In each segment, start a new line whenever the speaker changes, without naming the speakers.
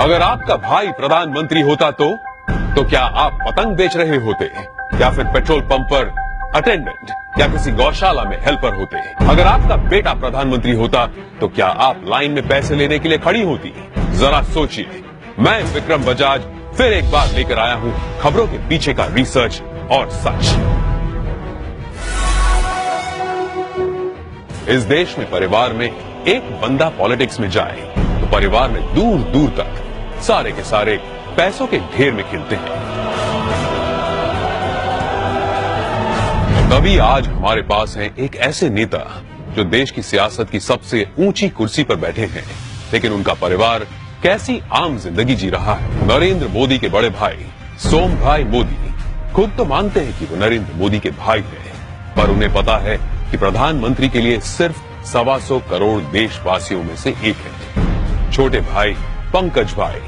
अगर आपका भाई प्रधानमंत्री होता तो क्या आप पतंग बेच रहे होते या फिर पेट्रोल पंप पर अटेंडेंट या किसी गौशाला में हेल्पर होते? अगर आपका बेटा प्रधानमंत्री होता तो क्या आप लाइन में पैसे लेने के लिए खड़ी होती? जरा सोचिए। मैं विक्रम बजाज फिर एक बार लेकर आया हूं खबरों के पीछे का रिसर्च और सच। इस देश में परिवार में एक बंदा पॉलिटिक्स में जाए तो परिवार में दूर दूर तक सारे के सारे पैसों के ढेर में खिलते हैं। तभी आज हमारे पास है एक ऐसे नेता जो देश की सियासत की सबसे ऊंची कुर्सी पर बैठे हैं, लेकिन उनका परिवार कैसी आम जिंदगी जी रहा है। नरेंद्र मोदी के बड़े भाई सोम भाई मोदी खुद तो मानते हैं कि वो नरेंद्र मोदी के भाई हैं, पर उन्हें पता है कि प्रधानमंत्री के लिए सिर्फ 125 करोड़ देशवासियों में से एक है। छोटे भाई पंकज भाई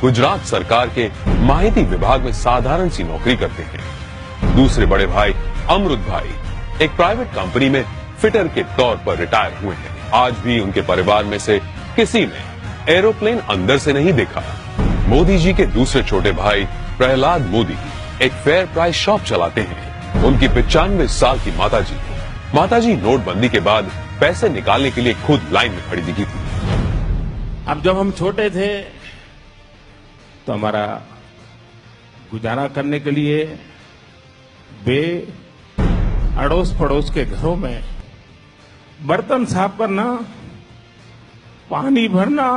गुजरात सरकार के माहिती विभाग में साधारण सी नौकरी करते हैं। दूसरे बड़े भाई अमृत भाई एक प्राइवेट कंपनी में फिटर के तौर पर रिटायर हुए हैं। आज भी उनके परिवार में से किसी ने एरोप्लेन अंदर से नहीं देखा। मोदी जी के दूसरे छोटे भाई प्रहलाद मोदी एक फेयर प्राइस शॉप चलाते हैं। उनकी 95 साल की माताजी नोटबंदी के बाद पैसे निकालने के लिए खुद लाइन में खड़ी दिखी थी।
अब जब हम छोटे थे तो हमारा गुजारा करने के लिए वे अड़ोस पड़ोस के घरों में बर्तन साफ करना, पानी भरना,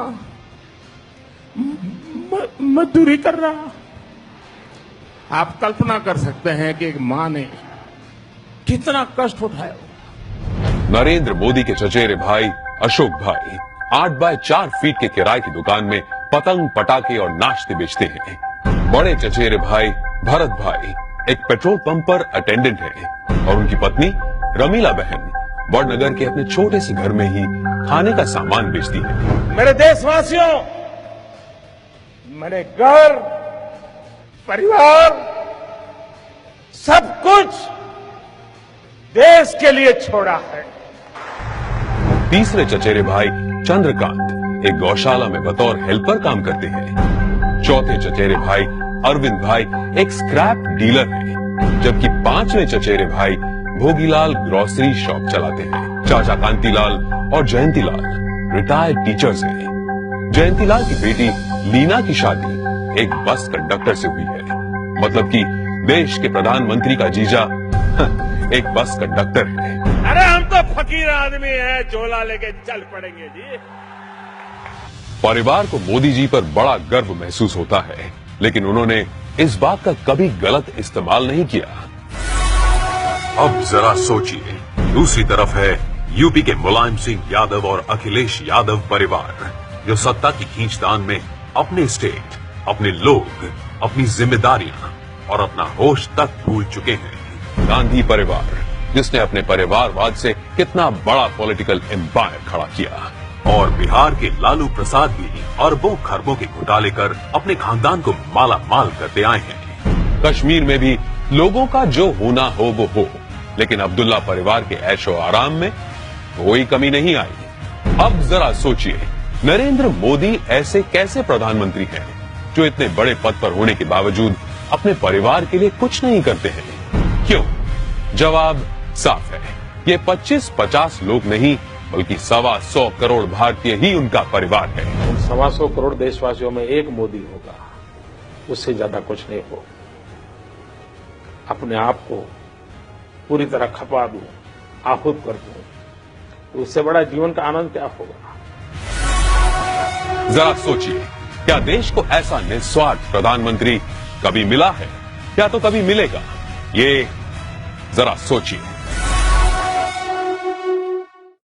मजदूरी करना। आप कल्पना कर सकते हैं कि एक मां ने कितना कष्ट उठाया।
नरेंद्र मोदी के चचेरे भाई अशोक भाई 8 बाय 4 फीट के किराए की दुकान में पतंग पटाखे और नाश्ते बेचते हैं। बड़े चचेरे भाई भरत भाई एक पेट्रोल पंप पर अटेंडेंट हैं और उनकी पत्नी रमीला बहन बड़नगर के अपने छोटे से घर में ही खाने का सामान बेचती है।
मेरे देशवासियों, मैंने घर, परिवार, सब कुछ देश के लिए छोड़ा है।
तीसरे चचेरे भाई चंद्रकांत एक गौशाला में बतौर हेल्पर काम करते हैं। चौथे चचेरे भाई अरविंद भाई एक स्क्रैप डीलर हैं, जबकि पांचवें चचेरे भाई भोगीलाल ग्रोसरी शॉप चलाते हैं। चाचा कांतीलाल और जयंतीलाल रिटायर्ड टीचर्स हैं। जयंतीलाल की बेटी लीना की शादी एक बस कंडक्टर से हुई है। मतलब कि देश के प्रधानमंत्री का जीजा एक बस कंडक्टर है।
अरे हम तो फकीर आदमी हैं, झोला लेके चल पड़ेंगे जी।
परिवार को मोदी जी पर बड़ा गर्व महसूस होता है, लेकिन उन्होंने इस बात का कभी गलत इस्तेमाल नहीं किया। अब जरा सोचिए, दूसरी तरफ है यूपी के मुलायम सिंह यादव और अखिलेश यादव परिवार, जो सत्ता की खींचतान में अपने स्टेट, अपने लोग, अपनी जिम्मेदारियां और अपना होश तक भूल चुके हैं। गांधी परिवार जिसने अपने परिवारवाद से कितना बड़ा पॉलिटिकल एम्पायर खड़ा किया, और बिहार के लालू प्रसाद भी अरबों खरबों के घोटाले कर अपने खानदान को माला माल करते आए हैं। कश्मीर में भी लोगों का जो होना हो वो हो, लेकिन अब्दुल्ला परिवार के ऐशो आराम में कोई कमी नहीं आई। अब जरा सोचिए, नरेंद्र मोदी ऐसे कैसे प्रधानमंत्री हैं जो इतने बड़े पद पर होने के बावजूद अपने परिवार के लिए कुछ नहीं करते हैं? क्यों? जवाब साफ है, ये 25-50 लोग नहीं बल्कि 125 करोड़ भारतीय ही उनका परिवार है।
125 करोड़ देशवासियों में एक मोदी होगा, उससे ज्यादा कुछ नहीं हो। अपने आप को पूरी तरह खपा दूं, आहूत कर दूं, तो उससे बड़ा जीवन का आनंद क्या होगा?
जरा सोचिए, क्या देश को ऐसा निस्वार्थ प्रधानमंत्री कभी मिला है या तो कभी मिलेगा? ये जरा सोचिए।